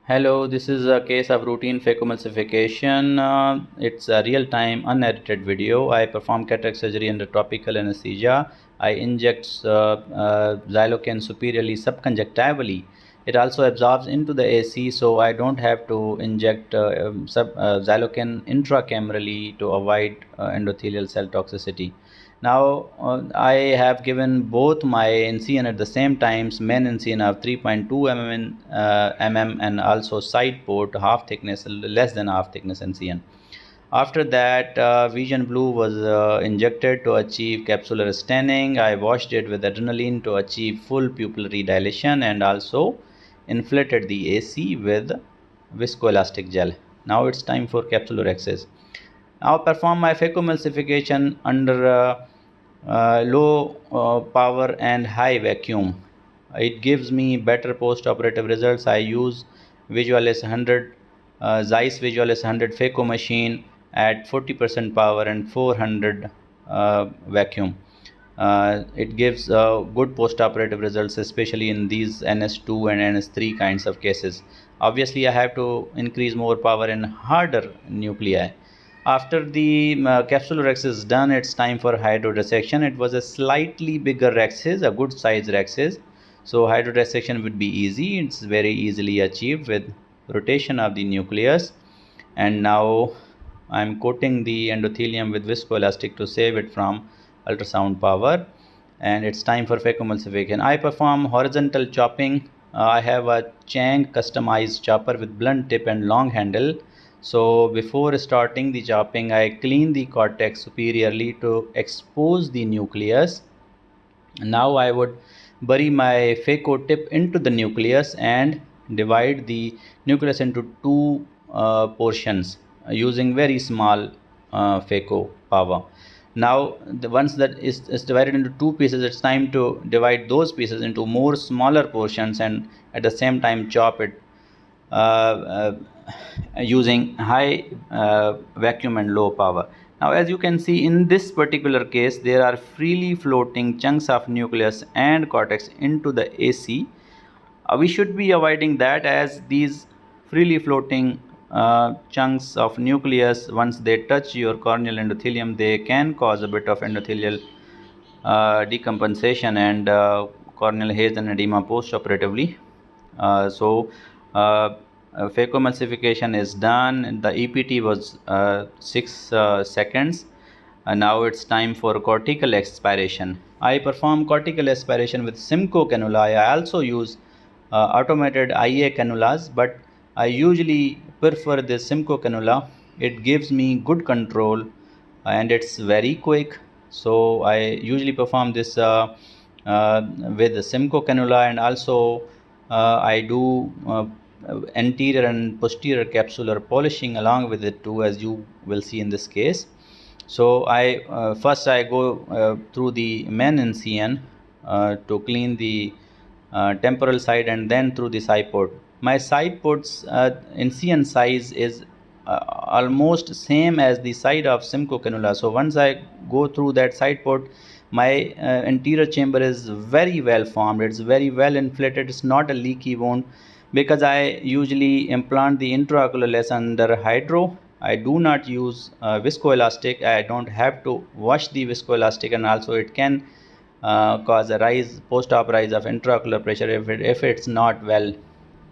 Hello, this is a case of routine phacoemulsification. It's a real-time unedited video. I perform cataract surgery under topical anesthesia. I inject xylocaine superiorly subconjunctivally. It also absorbs into the AC, so I don't have to inject xylocaine intracamerally to avoid endothelial cell toxicity. Now I have given both my NCN at the same times, main NCN of 3.2 mm and also side port half thickness, less than half thickness NCN. After that, Vision Blue was injected to achieve capsular staining. I washed it with adrenaline to achieve full pupillary dilation and also inflated the AC with viscoelastic gel. Now it's time for capsular access. Now perform my phacoemulsification under low power and high vacuum. It gives me better post-operative results. I use Visualis 100, Zeiss Visualis 100 phaco machine at 40% power and 400 vacuum. It gives good post-operative results, especially in these NS2 and NS3 kinds of cases. Obviously, I have to increase more power in harder nuclei. After the capsular axis is done, it's time for hydrodissection. It was a slightly bigger axis, a good size axis. So hydrodissection would be easy. It's very easily achieved with rotation of the nucleus. And now I'm coating the endothelium with viscoelastic to save it from ultrasound power. And it's time for phacoemulsification. I perform horizontal chopping. I have a Chang customized chopper with blunt tip and long handle. So before starting the chopping, I clean the cortex superiorly to expose the nucleus. Now I would bury my phaco tip into the nucleus and divide the nucleus into two portions using very small phaco power. Now once that is divided into two pieces, it's time to divide those pieces into more smaller portions and at the same time chop it uh, using high vacuum and low power. Now as you can see in this particular case, there are freely floating chunks of nucleus and cortex into the AC. We should be avoiding that, as these freely floating chunks of nucleus, once they touch your corneal endothelium, they can cause a bit of endothelial decompensation and corneal haze and edema post-operatively. So phacoemulsification is done. The EPT was 6 seconds. Now it's time for cortical aspiration. I perform cortical aspiration with Simcoe cannula. I also use automated IA cannulas, but I usually prefer this Simcoe cannula. It gives me good control and it's very quick. So I usually perform this with the Simcoe cannula, and also I do anterior and posterior capsular polishing along with it too, as you will see in this case. So first I go through the main NCN to clean the temporal side, and then through the side port. My side port's NCN size is almost same as the side of Simcoe cannula. So once I go through that side port, my anterior chamber is very well formed. It's very well inflated. It's not a leaky wound, because I usually implant the intraocular lace under hydro. I do not use viscoelastic. I don't have to wash the viscoelastic, and also it can cause a post-op rise of intraocular pressure if it's not well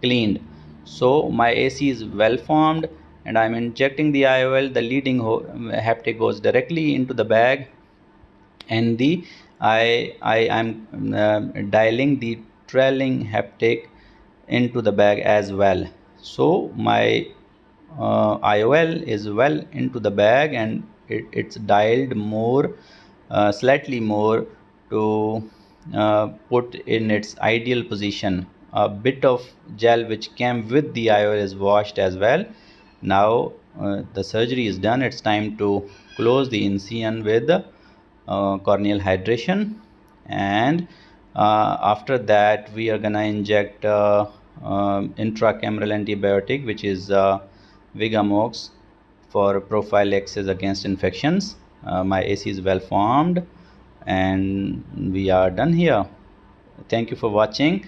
cleaned. So my AC is well formed and I'm injecting the IOL. The leading haptic goes directly into the bag, and I am dialing the trailing haptic into the bag as well. So my IOL is well into the bag, and it's dialed more, slightly more, to put in its ideal position. A bit of gel which came with the IOL is washed as well. Now the surgery is done. It's time to close the incision with corneal hydration, and after that we are gonna inject intracameral antibiotic, which is Vigamox, for prophylaxis against infections. My AC is well formed and we are done here. Thank you for watching.